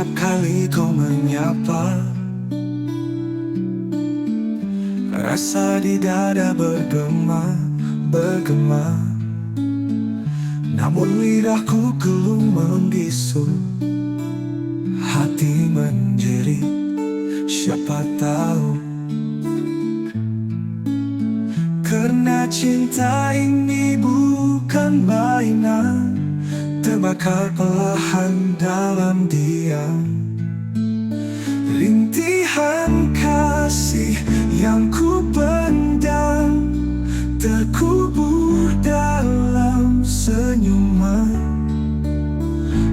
Setiap kali kau menyapa, rasa di dada bergema. Namun lidahku belum membisu, hati menjerit, siapa tahu. Karena cinta ini bukan mainan, terbakar perlahan dalam diam. Rintihan kasih yang ku pendam terkubur dalam senyuman.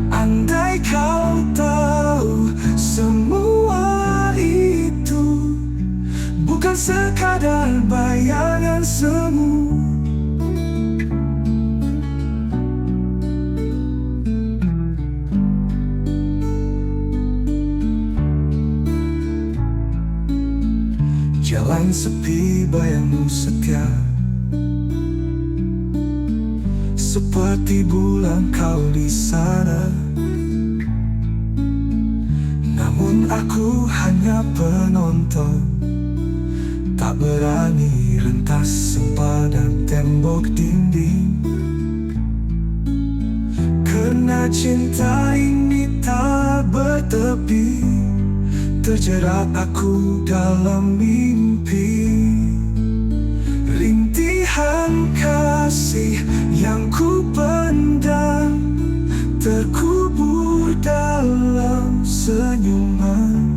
Andai kau tahu semua itu bukan sekadar bayangan semu. Jalan sepi, bayangmu setia, seperti bulan kau di sana. Namun aku hanya penonton, tak berani rentas sempadan tembok dinding. Karena cinta ini tak bertepi, terjerat aku dalam mimpi. Rintihan kasih yang ku pendam terkubur dalam senyuman.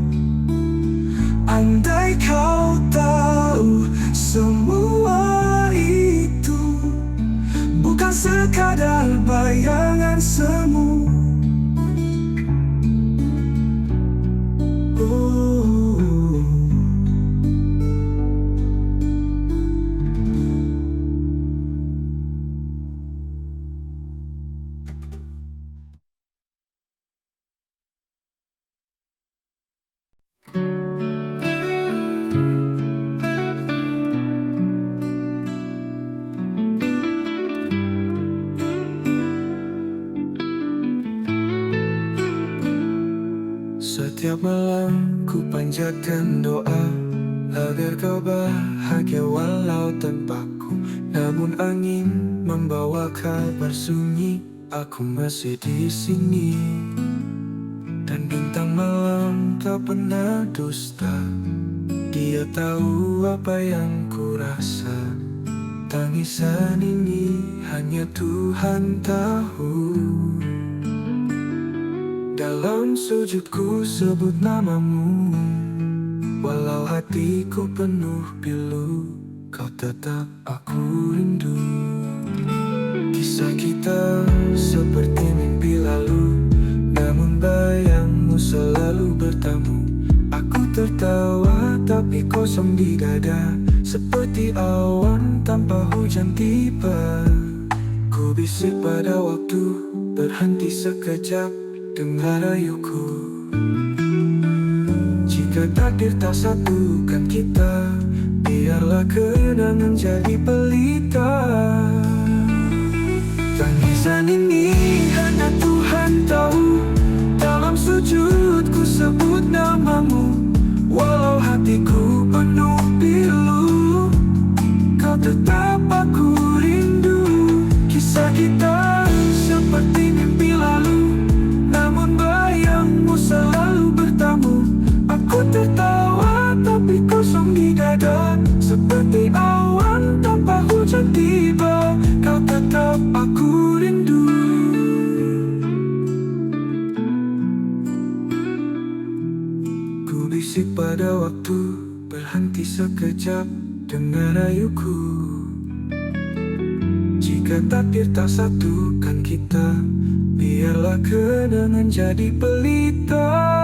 Andai kau tahu semua itu bukan sekadar bayangan semu. Setiap malam ku panjatkan doa agar kau bahagia walau tanpaku. Namun angin membawa kabar sunyi, aku masih di sini. Dan bintang malam tak pernah dusta, dia tahu apa yang ku rasa. Tangisan ini hanya Tuhan tahu. Dalam sujudku sebut namamu, walau hatiku penuh pilu, kau tetap aku rindu. Kisah kita seperti mimpi lalu, namun bayangmu selalu bertamu. Aku tertawa tapi kosong di dada, seperti awan tanpa hujan tiba. Ku bisik pada waktu, berhenti sekejap, dengar rayuku. Jika takdir tak satukan kita, biarlah kenangan jadi pelita. Tangisan ini hanya Tuhan tahu. Dalam sujudku sebut namamu, walau hatiku penuh pilu, kau tetap aku rindu. Kisah kita seperti mimpi lalu, namun bayangmu selalu bertamu. Aku tertawa tapi kosong di dada, seperti awan tanpa hujan tiba, kau tetap aku rindu. Ku bisik pada waktu, berhenti sekejap, dengar rayuku. Jika takdir tak satukan kita, biarlah kenangan jadi pelita.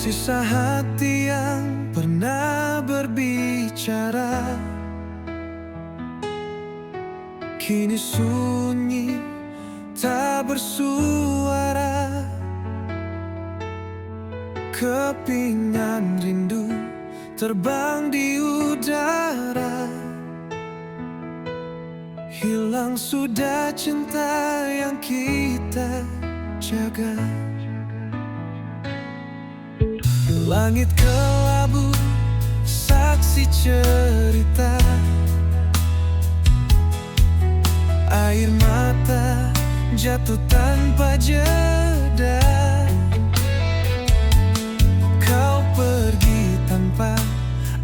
Sisa hati yang pernah berbicara kini sunyi tak bersuara. Kepingan rindu terbang di udara. Hilang sudah cinta yang kita jaga. Langit kelabu saksi cerita. Air mata jatuh tanpa jeda. Kau pergi tanpa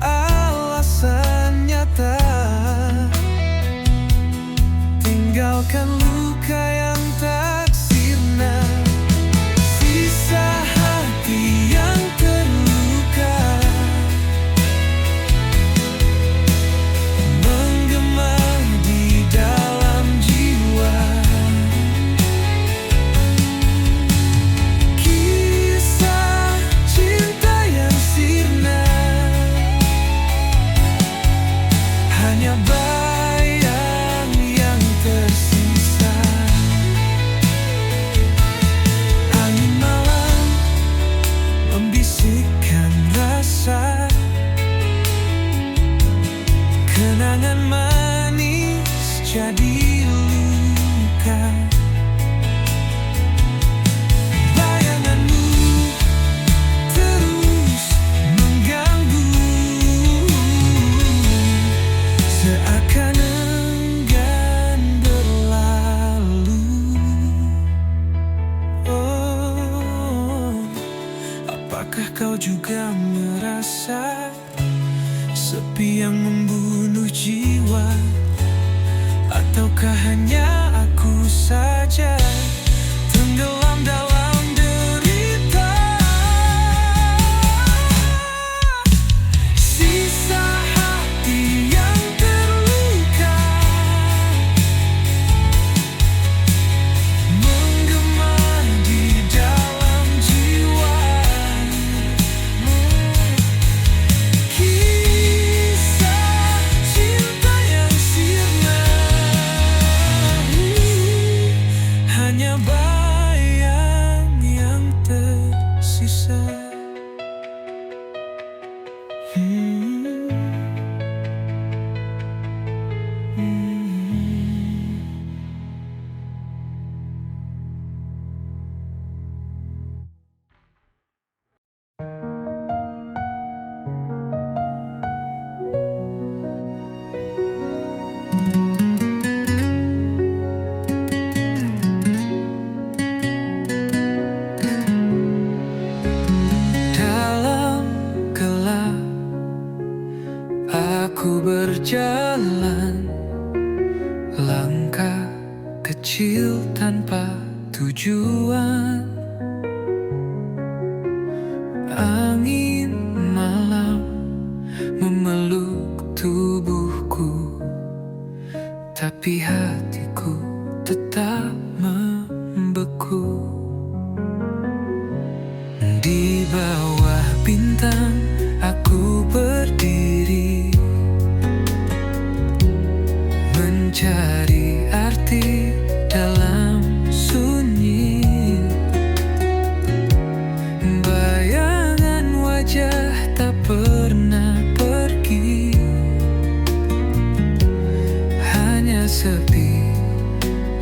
alasan nyata. Tinggalkan luka yang tak sirna. Sisa hati yang terluka menggema di dalam jiwa. Kisah cinta yang sirna hanya bayang yang tersisa. Angin malam membisikkan rasa. Kenangan manis jadi luka. Bayanganmu terus mengganggu, seakan enggan berlalu. Oh, apakah kau juga merasa sepi yang membunuh jiwa? Ataukah hanya aku saja tenggelam dalam derita? Sisa hati yang terluka menggema di dalam jiwa. Kisah cinta yang sirna hanya bayang yang tersisa. Dalam gelap aku berjalan, langkah kecil tanpa tujuan. Angin malam memeluk tubuhku, tapi hatiku tetap membeku. Di bawah bintang aku berdiri, mencari arti dalam sunyi. Bayangan wajah tak pernah pergi, hanya sepi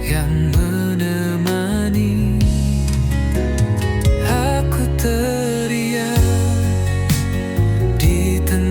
yang menemani. Aku teriak di tengah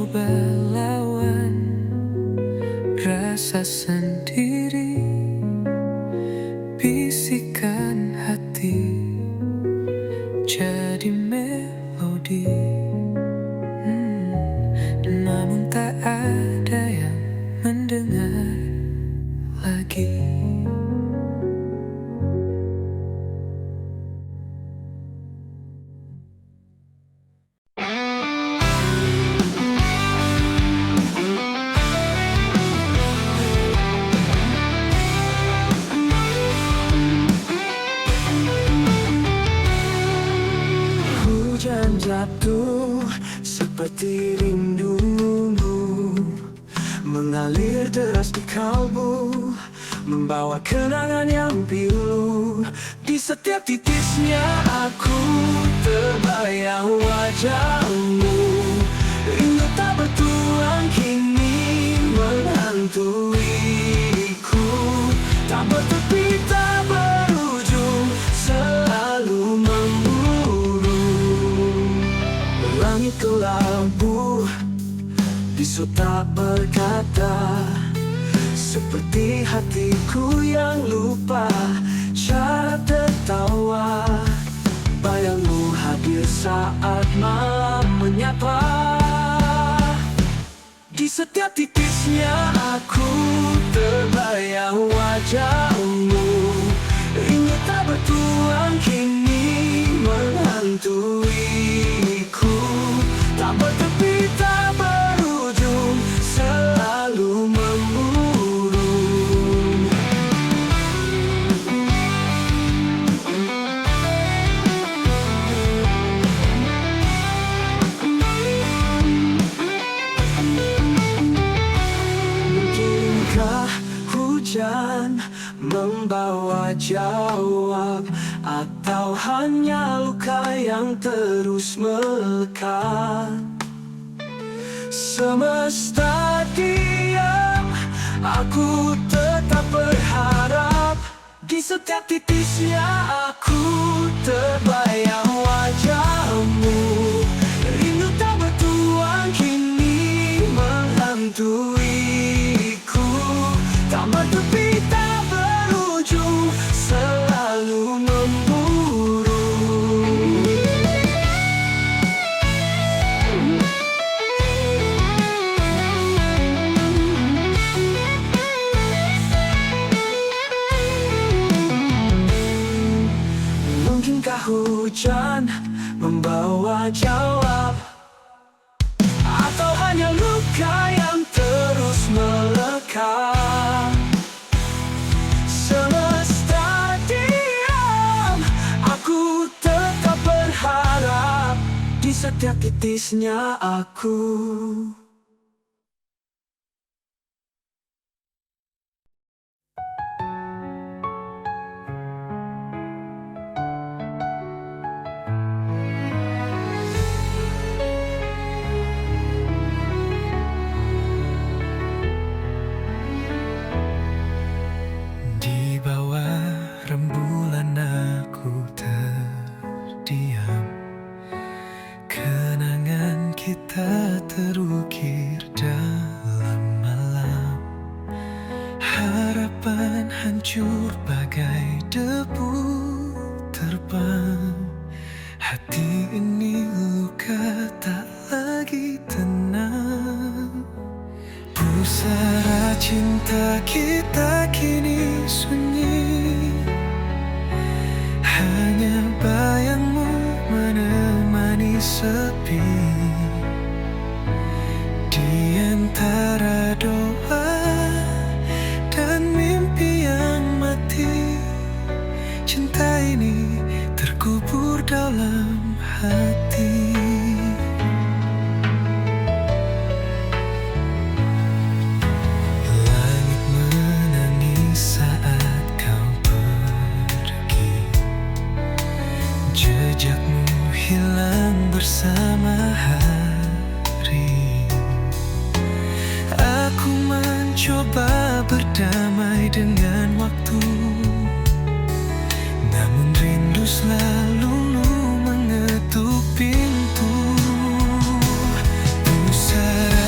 coba lawan rasa sendiri, bisikan hati jadi melodi. Namun tak ada yang mendengar lagi. Hujan jatuh seperti rindumu, mengalir deras di kalbu, membawa kenangan yang pilu. Di setiap titisnya aku terbayang wajahmu. Rindu tak bertuan kini menghantuiku, tak bertepi tak berujung, selalu memburu. Langit kelabu, bisu tak berkata, seperti hatiku yang lupa cara tertawa. Bayangmu hadir saat malam menyapa. Di setiap titisnya aku terbayang wajahmu. Rindu tak bertuan kini menghantuiku, tak bertepi tak berujung, selalu memburu. Mungkinkah hujan membawa jawab, atau hanya luka yang terus melekat? Semesta diam, aku tetap berharap. Di setiap titisnya aku terbayang wajahmu. Rindu tak bertuan kini menghantuiku, tak bertepi tak berujung, selalu memburu. Mungkinkah hujan membawa jawab, atau hanya luka yang terus melekat? Semesta diam, aku tetap berharap. Di setiap titisnya aku. Di bawah rembulan aku terdiam, kenangan kita terukir dalam malam. Harapan hancur bagai debu terbang. Hati ini luka tak lagi tenang. Pusara cinta kita kini sunyi, hanya bayangmu menemani sepi. Di antara doa dan mimpi yang mati, cinta ini terkubur dalam hati. Langit menangis saat kau pergi, jejakmu hilang bersama hari. Aku mencoba berdamai dengan waktu, namun rindu selalu mengetuk pintu. Pusara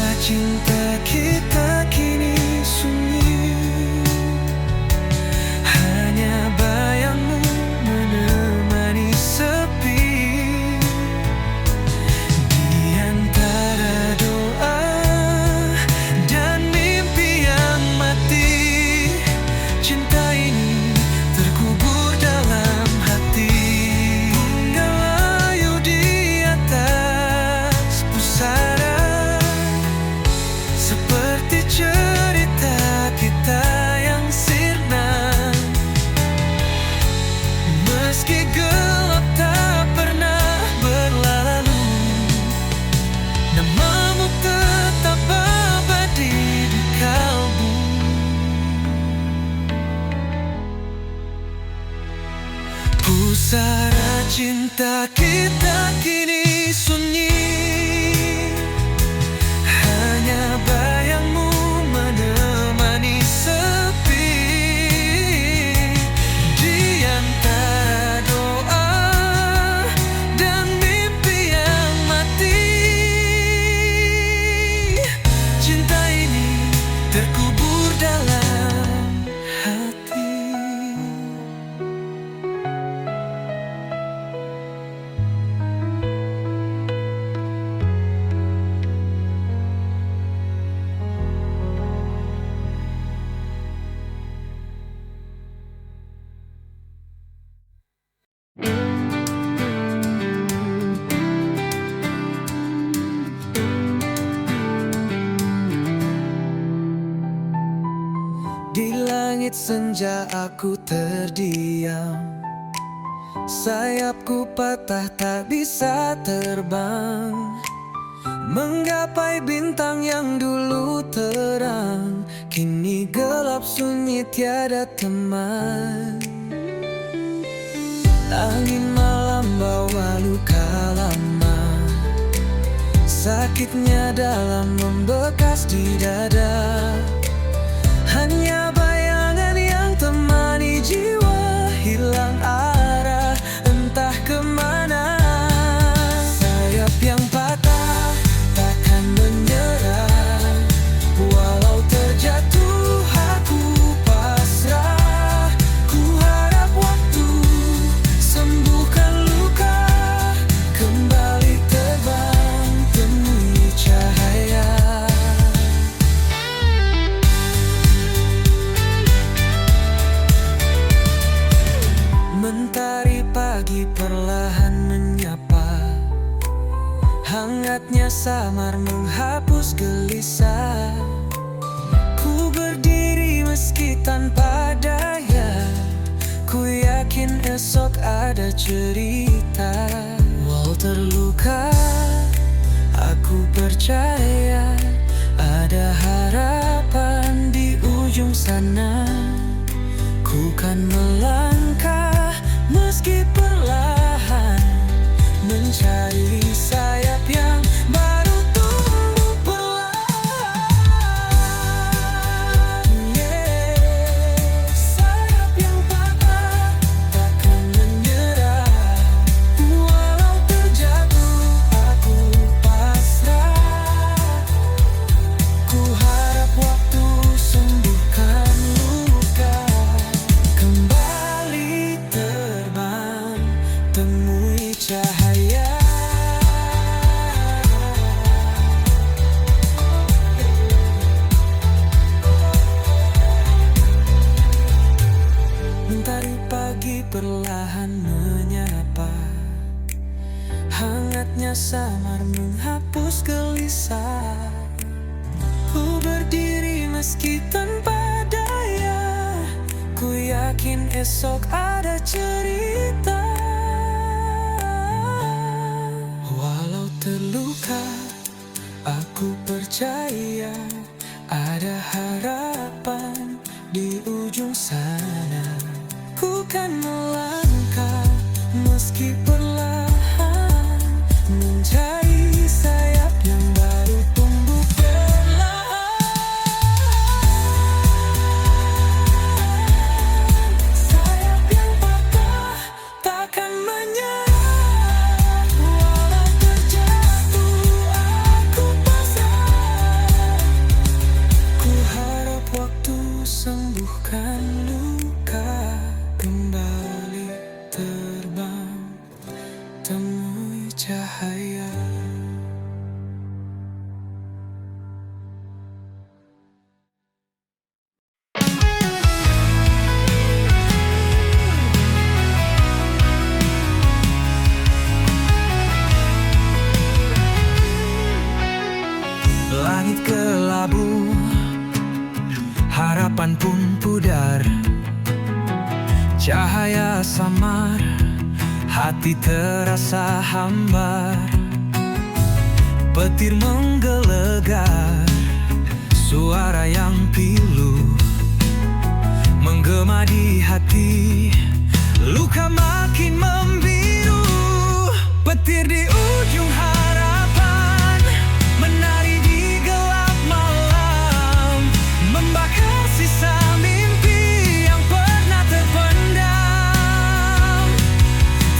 langit senja aku terdiam. Sayapku patah tak bisa terbang, menggapai bintang yang dulu terang, kini gelap sunyi tiada teman. Angin malam bawa luka lama, sakitnya dalam membekas di dada. Hanya bayangan yang temani jiwa, hilang arah entah kemana. Sayap yang patah takkan menyerah, walau terjatuh aku pasrah. Ku harap waktu sembuhkan luka, kembali terbang temui cahaya. Mentari pagi perlahan menyapa, hangatnya samar menghapus gelisah. Ku berdiri meski tanpa daya, ku yakin esok ada cerita. Walau terluka, aku percaya ada harapan di ujung sana. Ku kan melangkah meski perlahan, mencari sayap yang baru tumbuh perlahan. Sayap yang patah takkan menyerah, walau terjatuh aku pasrah. Ku harap waktu sembuhkan luka, kembali terbang temui cahaya. Mentari pagi perlahan menyapa, hangatnya samar menghapus gelisah. Ku berdiri meski tanpa daya, ku yakin esok ada cerita. Walau terluka, aku percaya ada harapan di ujung sana. Ku kan melangkah meski perlahan, mencari sayap yang baru tumbuh perlahan. Sayap yang patah takkan menyerah, walau terjatuh aku pasrah. Ku harap waktu sembuhkan luka, kembali terbang temui cahaya. Langit kelabu, harapan pun pudar, cahaya samar, hati terasa hambar. Petir menggelegar, suara yang pilu menggema di hati, luka makin membiru. Petir di ujung harapan menari di gelap malam, membakar sisa mimpi yang pernah terpendam.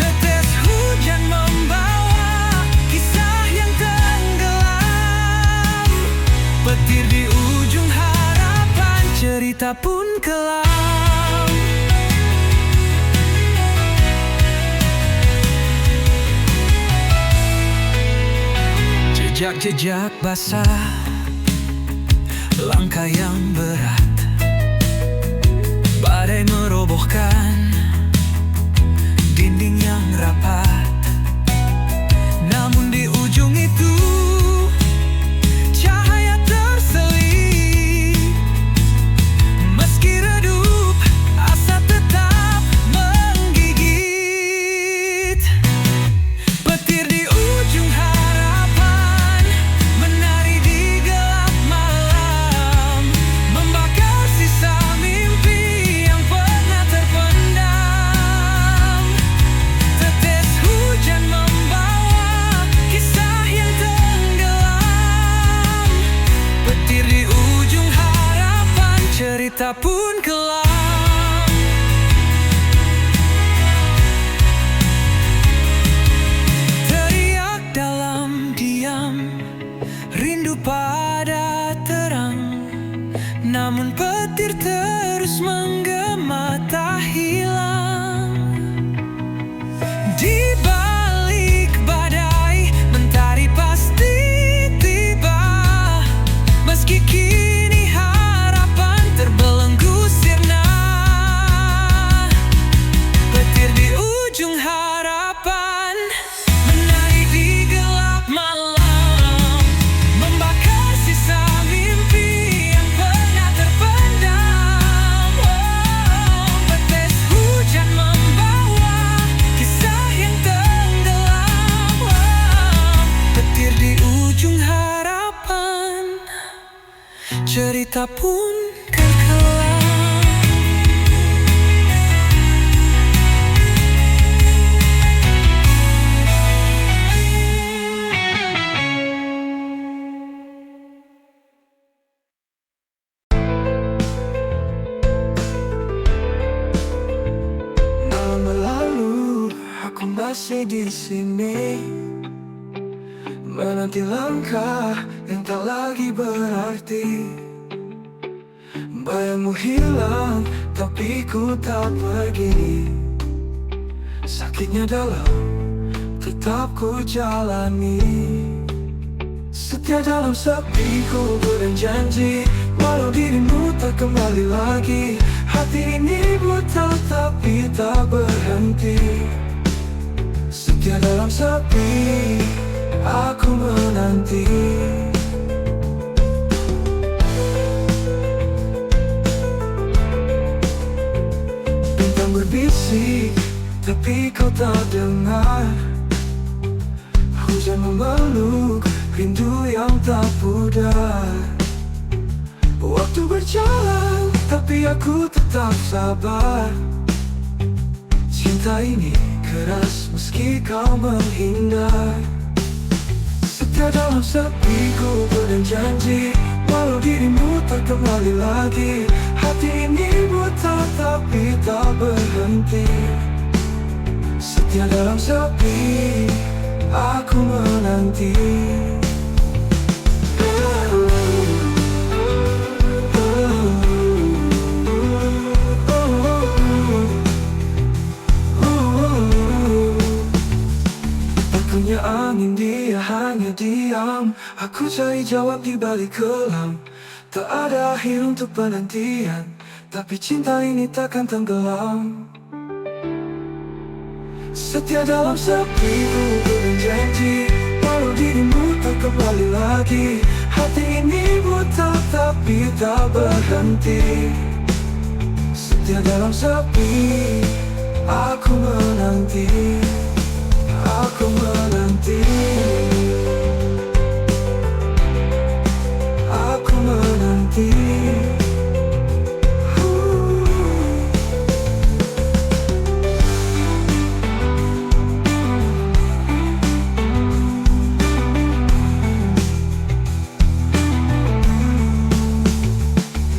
Tetes hujan membawa kisah yang tenggelam. Petir di ujung harapan, cerita pun kelam. Jejak-jejak basah, langkah yang berat, badai merobohkan dinding yang rapat. Namun di ujung itu cahaya terselip, meski redup cerita pun kelam. Teriak dalam diam, rindu pada terang, namun petir terus menggema tak hilang. Di balik badai, mentari pasti tiba. Meski kini harapan terbelenggu sirna, petir di ujung harapan menari di gelap malam, membakar sisa mimpi yang pernah terpendam. Tetes hujan membawa kisah yang tenggelam. Petir di ujung harapan, cerita pun kelam. Lama lalu aku masih di sini, menanti langkah yang tak lagi berarti. Bayangmu hilang, tapi ku tak pergi. Sakitnya dalam, tetap ku jalani. Setia dalam sepi ku berjanji, walau dirimu tak kembali lagi. Hati ini buta tapi tak berhenti. Setia dalam sepi, aku menanti. Bintang berbisik, tapi kau tak dengar. Hujan memeluk, rindu yang tak pudar. Waktu berjalan, tapi aku tetap sabar. Cinta ini keras meski kau menghindar. Setia dalam sepi ku berjanji, walau dirimu tak kembali lagi. Hati ini buta tapi tak berhenti. Setia dalam sepi, aku menanti. Punya angin, dia hanya diam. Aku cari jawab di balik kelam. Tak ada akhir untuk penantian, tapi cinta ini takkan tenggelam. Setia dalam sepi ku berjanji, walau dirimu tak kembali lagi. Hati ini buta tapi tak berhenti. Setia dalam sepi, aku menanti. Aku menanti. Aku menanti.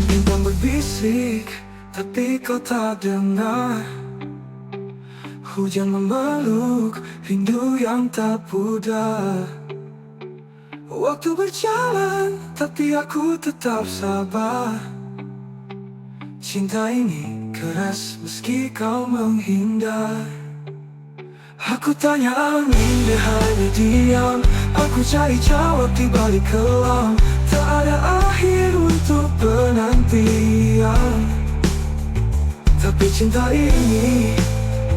Bintang berbisik, tapi kau tak dengar. Hujan memeluk, rindu yang tak pudar. Waktu berjalan, tapi aku tetap sabar. Cinta ini keras meski kau menghindar. Aku tanya angin, dia hanya diam. Aku cari jawab di balik kelam. Tak ada akhir untuk penantian, tapi cinta ini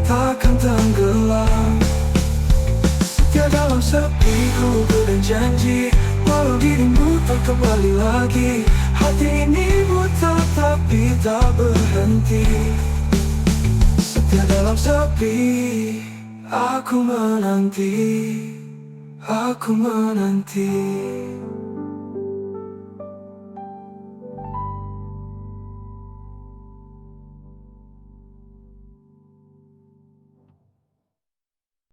takkan tenggelam. Setia dalam sepi ku berjanji, walau dirimu tak kembali lagi. Hati ini buta tapi tak berhenti. Setia dalam sepi, aku menanti. Aku menanti.